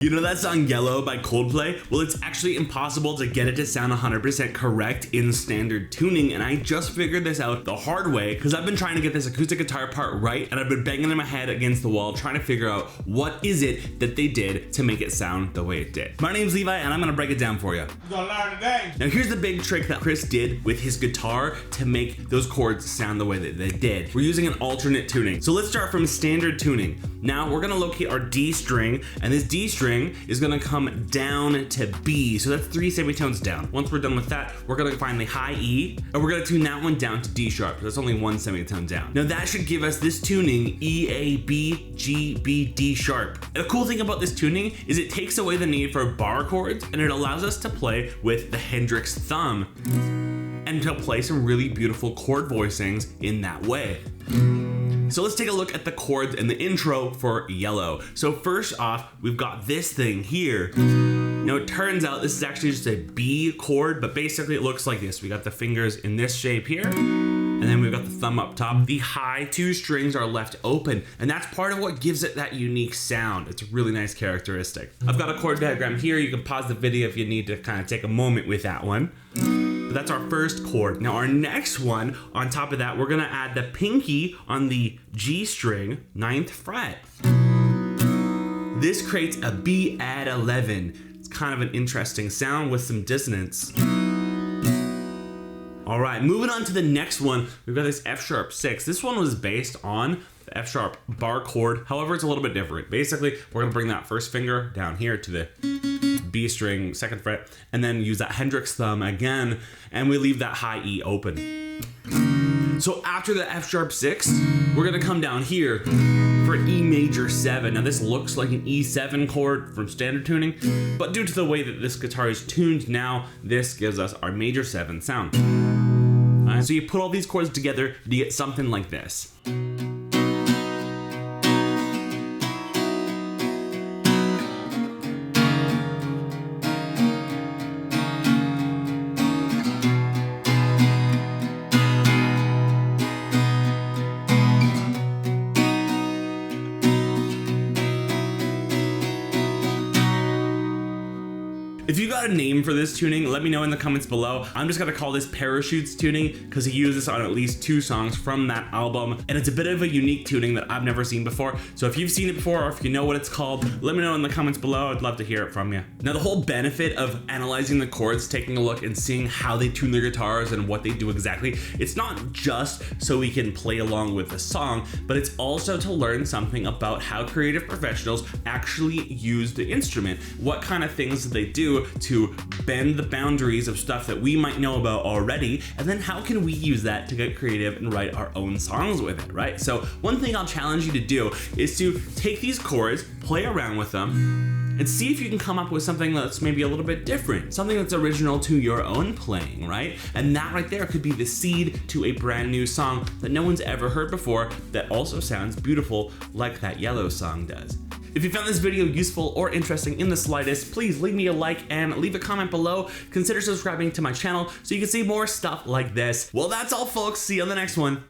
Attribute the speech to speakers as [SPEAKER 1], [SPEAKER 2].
[SPEAKER 1] You know that song Yellow by Coldplay? Well, it's actually impossible to get it to sound 100% correct in standard tuning, and I just figured this out the hard way because I've been trying to get this acoustic guitar part right, and I've been banging my head against the wall trying to figure out what is it that they did to make it sound the way it did. My name's Levi, and I'm gonna break it down for you.
[SPEAKER 2] You're gonna learn today.
[SPEAKER 1] Now here's the big trick that Chris did with his guitar to make those chords sound the way that they did. We're using an alternate tuning. So let's start from standard tuning. Now we're gonna locate our D string, and this D string is gonna come down to B. So that's 3 semitones down. Once we're done with that, we're gonna find the high E, and we're gonna tune that one down to D sharp. That's only 1 semitone down. Now that should give us this tuning, EABGBD sharp. And the cool thing about this tuning is it takes away the need for bar chords, and it allows us to play with the Hendrix thumb and to play some really beautiful chord voicings in that way. So let's take a look at the chords and the intro for Yellow. So first off, we've got this thing here. Now it turns out this is actually just a B chord, but basically it looks like this. We got the fingers in this shape here, and then we've got the thumb up top. The high 2 strings are left open, and that's part of what gives it that unique sound. It's a really nice characteristic. I've got a chord diagram here. You can pause the video if you need to kind of take a moment with that one. But that's our first chord. Now our next one, on top of that, we're gonna add the pinky on the G string, 9th fret. This creates a B add 11. It's kind of an interesting sound with some dissonance. All right, moving on to the next one, we've got this F sharp 6. This one was based on the F sharp bar chord. However, it's a little bit different. Basically, we're gonna bring that first finger down here to the B string, 2nd fret, and then use that Hendrix thumb again, and we leave that high E open. So after the F sharp 6, we're gonna come down here for E major 7. Now this looks like an E7 chord from standard tuning, but due to the way that this guitar is tuned now, this gives us our major 7 sound. All right, so you put all these chords together to get something like this. If you got a name for this tuning, let me know in the comments below. I'm just gonna call this Parachutes tuning because he used this on at least 2 songs from that album, and it's a bit of a unique tuning that I've never seen before. So if you've seen it before, or if you know what it's called, let me know in the comments below. I'd love to hear it from you. Now the whole benefit of analyzing the chords, taking a look and seeing how they tune their guitars and what they do exactly, it's not just so we can play along with the song, but it's also to learn something about how creative professionals actually use the instrument. What kind of things do they do to bend the boundaries of stuff that we might know about already, and then how can we use that to get creative and write our own songs with it, right? So one thing I'll challenge you to do is to take these chords, play around with them, and see if you can come up with something that's maybe a little bit different, something that's original to your own playing, right? And that right there could be the seed to a brand new song that no one's ever heard before that also sounds beautiful like that Yellow song does. If you found this video useful or interesting in the slightest, please leave me a like and leave a comment below. Consider subscribing to my channel so you can see more stuff like this. Well, that's all folks. See you on the next one.